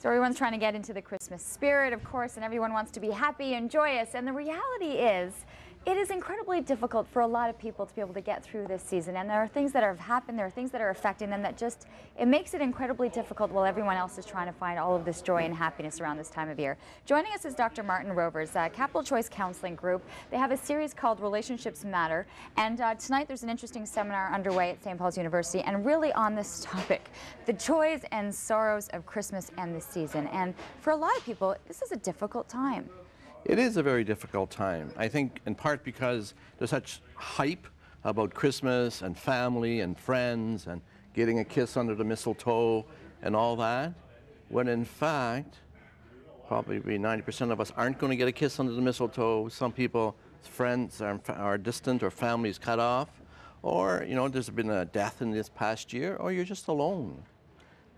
So everyone's trying to get into the Christmas spirit, of course, and everyone wants to be happy and joyous. And the reality is, it is incredibly difficult for a lot of people to be able to get through this season. And there are things that have happened, there are things that are affecting them that just, it makes it incredibly difficult while everyone else is trying to find all of this joy and happiness around this time of year. Joining us is Dr. Martin Rovers, Capital Choice Counseling Group. They have a series called Relationships Matter. And tonight there's an interesting seminar underway at St. Paul's University, and really on this topic, the joys and sorrows of Christmas and this season. And for a lot of people, this is a difficult time. It is a very difficult time. I think in part because there's such hype about Christmas and family and friends and getting a kiss under the mistletoe and all that, when in fact, probably 90% of us aren't going to get a kiss under the mistletoe. Some people, friends are distant or families cut off, or there's been a death in this past year, or you're just alone.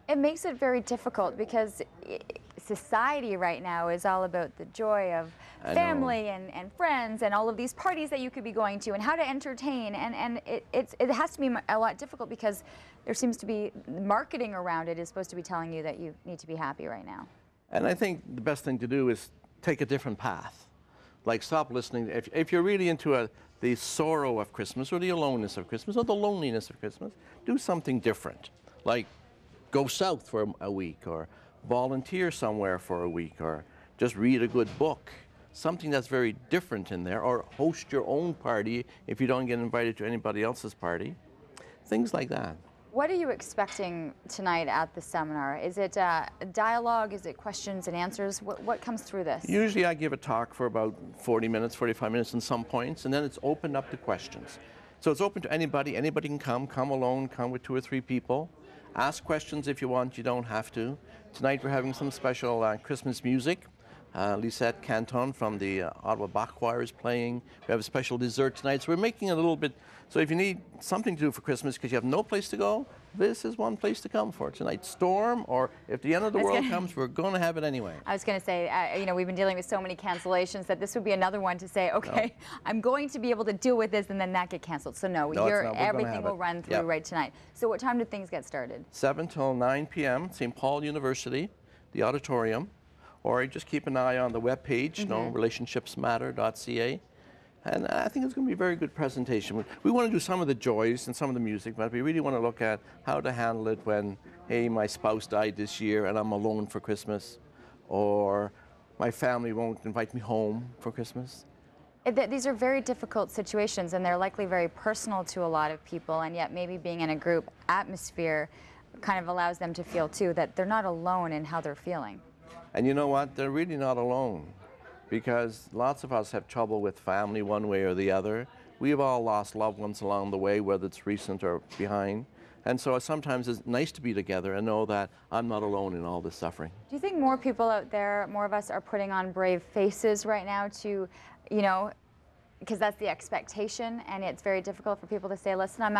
It makes it very difficult because society right now is all about the joy of family and friends and all of these parties that you could be going to and how to entertain, and it has to be a lot difficult because there seems to be marketing around it is supposed to be telling you that you need to be happy right now. And I think the best thing to do is take a different path. Like stop listening. If you're really into the sorrow of Christmas or the aloneness of Christmas or the loneliness of Christmas, do something different. Like go south for a week, or volunteer somewhere for a week, or just read a good book. Something that's very different in there, or host your own party if you don't get invited to anybody else's party. Things like that. What are you expecting tonight at the seminar? Is it a dialogue? Is it questions and answers? What comes through this? Usually I give a talk for about 40 minutes, 45 minutes in some points, and then it's opened up to questions. So it's open to anybody. Anybody can come alone, come with 2 or 3 people. Ask questions if you want, you don't have to. Tonight we're having some special Christmas music. Lisette Canton from the Ottawa Bach Choir is playing. We have a special dessert tonight, so we're making it a little bit, so if you need something to do for Christmas because you have no place to go, this is one place to come for tonight. Storm, or if the end of the world comes, we're going to have it anyway. I was going to say, we've been dealing with so many cancellations that this would be another one to say, okay, no, I'm going to be able to deal with this, and then that get canceled. So no, everything will run through right tonight. So what time do things get started? 7 till 9 p.m., St. Paul University, the auditorium. Or just keep an eye on the webpage, relationshipsmatter.ca. And I think it's going to be a very good presentation. We want to do some of the joys and some of the music, but we really want to look at how to handle it when, hey, my spouse died this year and I'm alone for Christmas, or my family won't invite me home for Christmas. These are very difficult situations, and they're likely very personal to a lot of people, and yet maybe being in a group atmosphere kind of allows them to feel, too, that they're not alone in how they're feeling. And you know what? They're really not alone, because lots of us have trouble with family one way or the other. We've all lost loved ones along the way, whether it's recent or behind. And so sometimes it's nice to be together and know that I'm not alone in all this suffering. Do you think more people out there, more of us, are putting on brave faces right now to, because that's the expectation, and it's very difficult for people to say, listen, I'm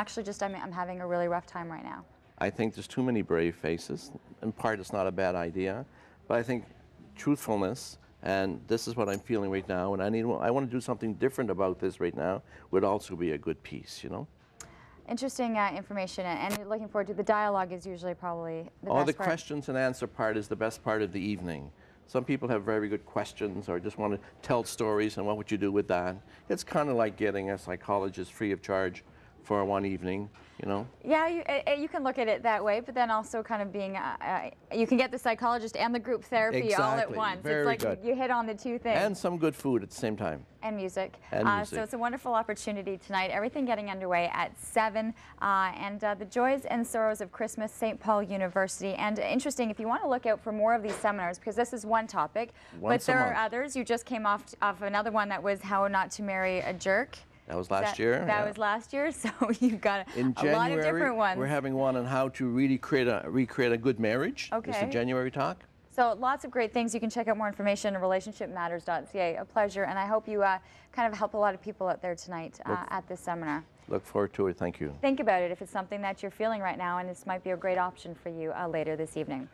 having a really rough time right now? I think there's too many brave faces. In part, it's not a bad idea. But I think truthfulness, and this is what I'm feeling right now, and I want to do something different about this right now, would also be a good piece, Interesting information, and looking forward to the dialogue is usually probably the best part. The questions and answer part is the best part of the evening. Some people have very good questions or just want to tell stories, and what would you do with that? It's kind of like getting a psychologist free of charge for one evening, Yeah, you can look at it that way, but then also kind of being, you can get the psychologist and the group therapy all at once. Very it's like good. You hit on the 2 things. And some good food at the same time. And music. So it's a wonderful opportunity tonight. Everything getting underway at 7. And the joys and sorrows of Christmas, St. Paul University. And interesting, if you want to look out for more of these seminars, because this is one topic, but there are others. You just came off another one that was how not to marry a jerk. That was last year. That was last year, so you've got a lot of different ones. We're having one on how to really recreate a good marriage. Okay. It's the January talk. So lots of great things. You can check out more information at relationshipmatters.ca. A pleasure, and I hope you kind of help a lot of people out there tonight at this seminar. Look forward to it. Thank you. Think about it if it's something that you're feeling right now, and this might be a great option for you later this evening.